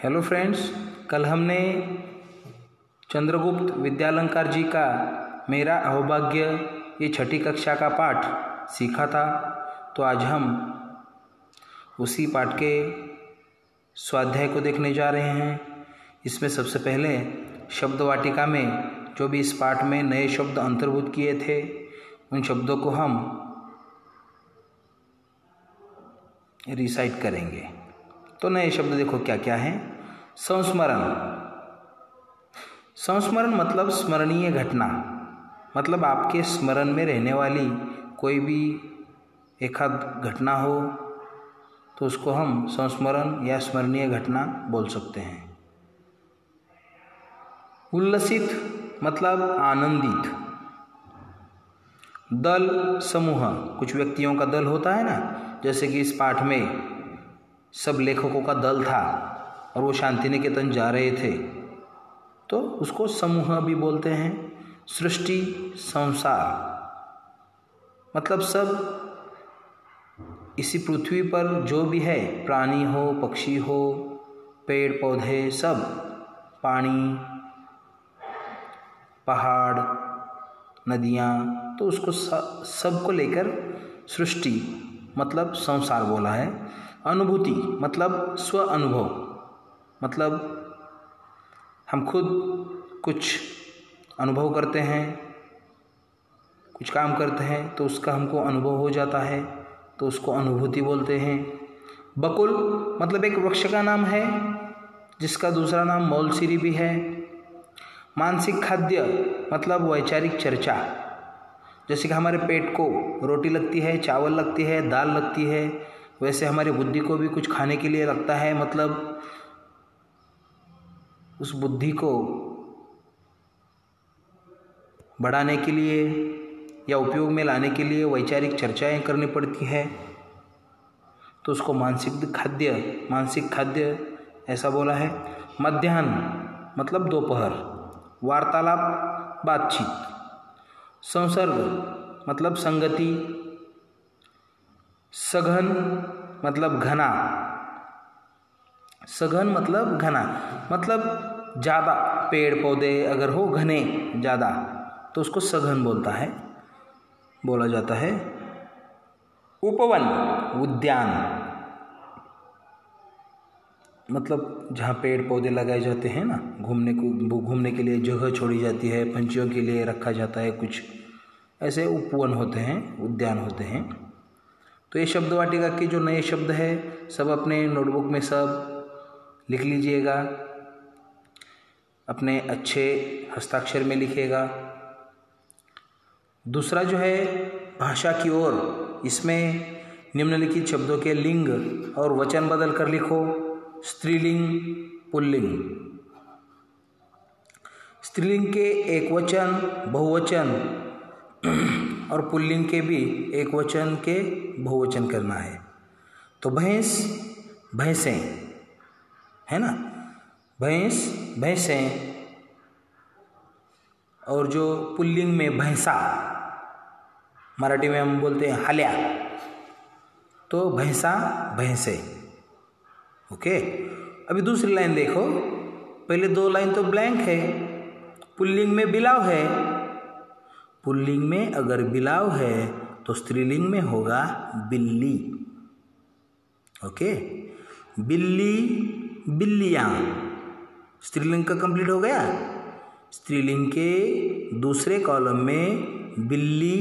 Hello friends, कल हमने चंद्रगुप्त विद्यालंकार जी का मेरा अहोभाग्य ये छठी कक्षा का पाठ सीखा था। तो आज हम उसी पाठ के स्वाध्याय को देखने जा रहे हैं। इसमें सबसे पहले शब्द वाटिका में जो भी इस पाठ में नए शब्द अंतर्भूत किए थे उन शब्दों को हम रिसाइट करेंगे। तो नए शब्द देखो क्या क्या हैं। संस्मरण। संस्मरण मतलब स्मरणीय घटना, मतलब आपके स्मरण में रहने वाली कोई भी एकाध घटना हो तो उसको हम संस्मरण या स्मरणीय घटना बोल सकते हैं। उल्लसित मतलब आनंदित। दल समूह, कुछ व्यक्तियों का दल होता है ना, जैसे कि इस पाठ में सब लेखकों का दल था और वो शांति निकेतन जा रहे थे तो उसको समूह भी बोलते हैं। सृष्टि संसार मतलब सब इसी पृथ्वी पर जो भी है, प्राणी हो, पक्षी हो, पेड़ पौधे, सब, पानी, पहाड़, नदियाँ, तो उसको सबको लेकर सृष्टि मतलब संसार बोला है। अनुभूति मतलब स्व अनुभव, मतलब हम खुद कुछ अनुभव करते हैं, कुछ काम करते हैं तो उसका हमको अनुभव हो जाता है तो उसको अनुभूति बोलते हैं। बकुल मतलब एक वृक्ष का नाम है जिसका दूसरा नाम मौलसिरी भी है। मानसिक खाद्य मतलब वैचारिक चर्चा, जैसे कि हमारे पेट को रोटी लगती है, चावल लगती है, दाल लगती है, वैसे हमारी बुद्धि को भी कुछ खाने के लिए लगता है, मतलब उस बुद्धि को बढ़ाने के लिए या उपयोग में लाने के लिए वैचारिक चर्चाएं करनी पड़ती है तो उसको मानसिक खाद्य ऐसा बोला है। मध्याह्न मतलब दोपहर, वार्तालाप बातचीत। संसर्ग मतलब संगति। सघन मतलब घना, सघन मतलब घना, मतलब ज़्यादा पेड़ पौधे अगर हो घने ज़्यादा तो उसको सघन बोला जाता है। उपवन उद्यान मतलब जहाँ पेड़ पौधे लगाए जाते हैं ना, घूमने के लिए जगह छोड़ी जाती है, पंछियों के लिए रखा जाता है, कुछ ऐसे उपवन होते हैं, उद्यान होते हैं। तो ये शब्द वाटिका के जो नए शब्द है सब अपने नोटबुक में सब लिख लीजिएगा, अपने अच्छे हस्ताक्षर में लिखिएगा। दूसरा जो है भाषा की ओर, इसमें निम्नलिखित शब्दों के लिंग और वचन बदल कर लिखो। स्त्रीलिंग पुल्लिंग। स्त्रीलिंग के एक वचन, बहुवचन और पुल्लिंग के भी एक वचन के बहुवचन करना है। तो भैंस भैंसें है ना, भैंस भैंसें, और जो पुल्लिंग में भैंसा, मराठी में हम बोलते हैं हल्या, तो भैंसा भैंसे। ओके, अभी दूसरी लाइन देखो, पहले दो लाइन तो ब्लैंक है। पुल्लिंग में बिलाव है, पुल्लिंग में अगर बिलाव है तो स्त्रीलिंग में होगा बिल्ली। ओके, बिल्ली बिल्लियाँ, स्त्रीलिंग का कंप्लीट हो गया। स्त्रीलिंग के दूसरे कॉलम में बिल्ली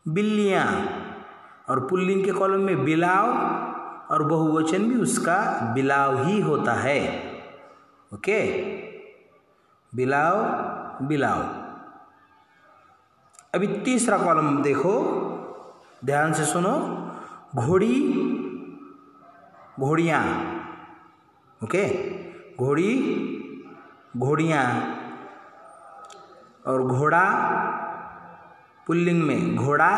बिल्लियाँ और पुल्लिंग के कॉलम में बिलाव और बहुवचन भी उसका बिलाव ही होता है। ओके, बिलाव बिलाव। अभी तीसरा कॉलम देखो, ध्यान से सुनो। घोड़ी घोड़ियाँ। ओके, घोड़ी घोड़ियाँ और घोड़ा पुल्लिंग में घोड़ा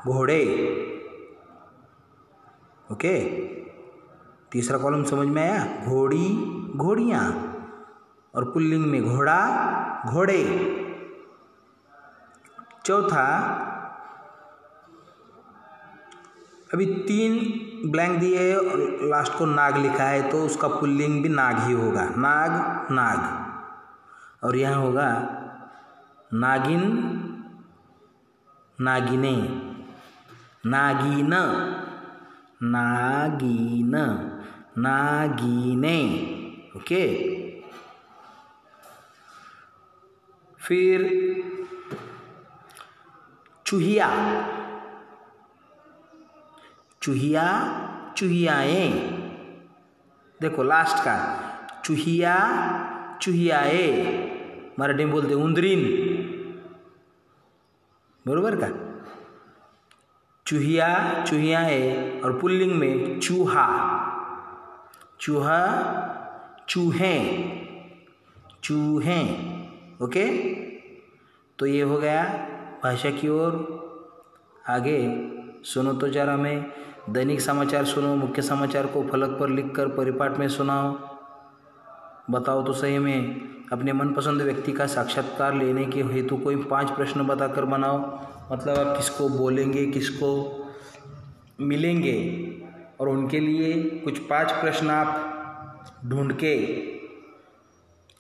घोड़े। ओके, तीसरा कॉलम समझ में आया। घोड़ी घोड़ियाँ और पुल्लिंग में घोड़ा घोड़े। चौथा, अभी तीन ब्लैंक दिए है और लास्ट को नाग लिखा है तो उसका पुल्लिंग भी नाग ही होगा, नाग नाग। और यहाँ होगा नागिन नागिने, नागिन नागिन नागिने। ओके, फिर चूहिया, चूहिया चूहियाए। देखो लास्ट का चूहिया चूहियाए, मराठी में बोलते उंदरीन, बरोबर का। चूहिया चूहियाए और पुल्लिंग में चूहा, चूहा चूहे चूहे। ओके, तो ये हो गया भाषा की ओर। आगे सुनो तो जरा, मैं दैनिक समाचार सुनो, मुख्य समाचार को फलक पर लिखकर परिपाठ में सुनाओ। बताओ तो सही में अपने मनपसंद व्यक्ति का साक्षात्कार लेने के हेतु कोई 5 प्रश्न बताकर बनाओ। मतलब आप किसको बोलेंगे, किसको मिलेंगे, और उनके लिए कुछ 5 प्रश्न आप ढूंढ के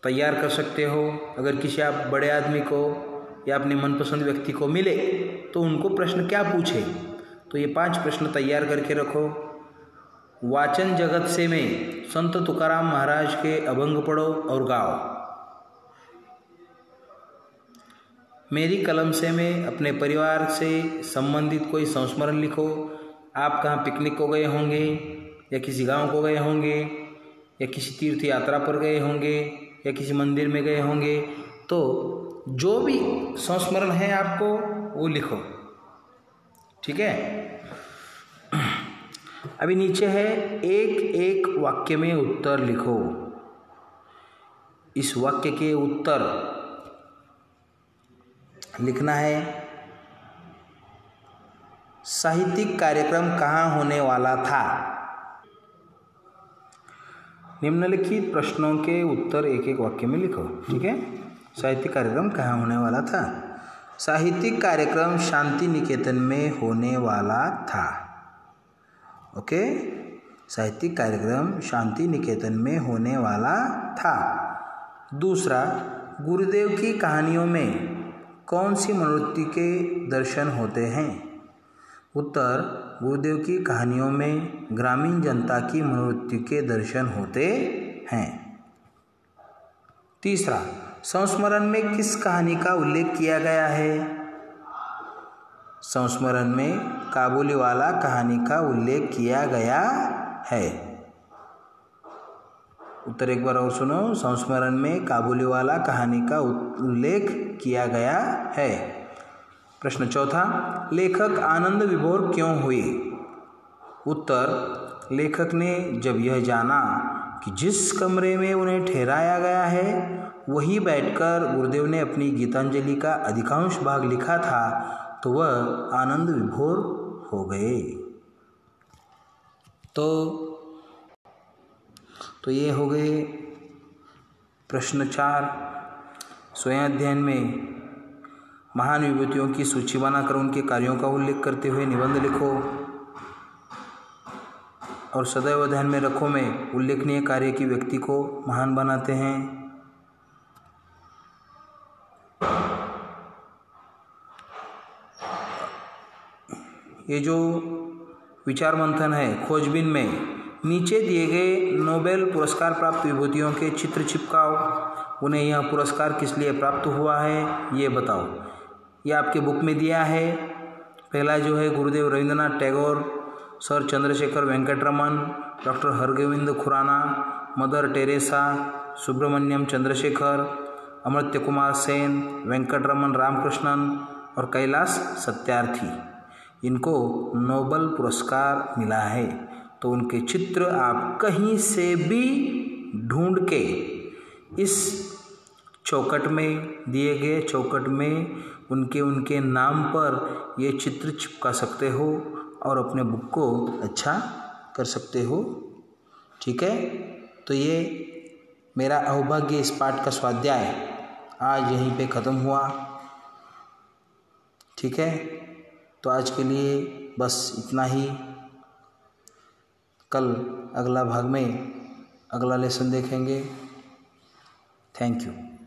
तैयार कर सकते हो। अगर किसी आप बड़े आदमी को या अपने मनपसंद व्यक्ति को मिले तो उनको प्रश्न क्या पूछे, तो ये 5 प्रश्न तैयार करके रखो। वाचन जगत से में संत तुकाराम महाराज के अभंग पढ़ो और गाओ। मेरी कलम से में अपने परिवार से संबंधित कोई संस्मरण लिखो। आप कहाँ पिकनिक को गए होंगे, या किसी गांव को गए होंगे, या किसी तीर्थ यात्रा पर गए होंगे, या किसी मंदिर में गए होंगे, तो जो भी संस्मरण है आपको वो लिखो। ठीक है। अभी नीचे है एक एक वाक्य में उत्तर लिखो। इस वाक्य के उत्तर लिखना है, साहित्यिक कार्यक्रम कहाँ होने वाला था। निम्नलिखित प्रश्नों के उत्तर एक एक वाक्य में लिखो। ठीक है। साहित्यिक कार्यक्रम कहाँ होने वाला था। साहित्यिक कार्यक्रम शांति निकेतन में होने वाला था। ओके, साहित्यिक कार्यक्रम शांति निकेतन में होने वाला था। दूसरा, गुरुदेव की कहानियों में कौन सी मनोवृत्ति के दर्शन होते हैं। उत्तर, गुरुदेव की कहानियों में ग्रामीण जनता की मनोवृत्ति के दर्शन होते हैं। तीसरा, संस्मरण में किस कहानी का उल्लेख किया गया है। संस्मरण में काबुलीवाला कहानी का उल्लेख किया गया है। उत्तर एक बार और सुनो, संस्मरण में काबुलीवाला कहानी का उल्लेख किया गया है। प्रश्न चौथा, लेखक आनंद विभोर क्यों हुए। उत्तर, लेखक ने जब यह जाना कि जिस कमरे में उन्हें ठहराया गया है वही बैठकर गुरुदेव ने अपनी गीतांजलि का अधिकांश भाग लिखा था, तो वह आनंद विभोर हो गए। तो ये हो गए प्रश्न 4। स्वयं अध्ययन में महान विभूतियों की सूची बनाकर उनके कार्यों का उल्लेख करते हुए निबंध लिखो। और सदैव ध्यान में रखो में उल्लेखनीय कार्य की व्यक्ति को महान बनाते हैं। ये जो विचार मंथन है खोजबीन में नीचे दिए गए नोबेल पुरस्कार प्राप्त विभूतियों के चित्र चिपकाओ। उन्हें यह पुरस्कार किस लिए प्राप्त हुआ है ये बताओ। ये आपके बुक में दिया है। पहला जो है Gurudev Rabindranath Tagore, sir Chandrashekhar Venkataraman, doctor Hargobind Khorana, mother Teresa, Subrahmanyan Chandrasekhar, Amartya Kumar Sen, Venkatraman Ramakrishnan और कैलाश सत्यार्थी, इनको नोबेल पुरस्कार मिला है। तो उनके चित्र आप कहीं से भी ढूंढ के इस चौखट में दिए गए चौखट में उनके नाम पर ये चित्र चिपका सकते हो और अपने बुक को अच्छा कर सकते हो। ठीक है। तो ये मेरा अहोभाग्य इस पाठ का स्वाध्याय आज यहीं पे ख़त्म हुआ। ठीक है। तो आज के लिए बस इतना ही। कल अगला भाग में अगला लेसन देखेंगे। Thank you.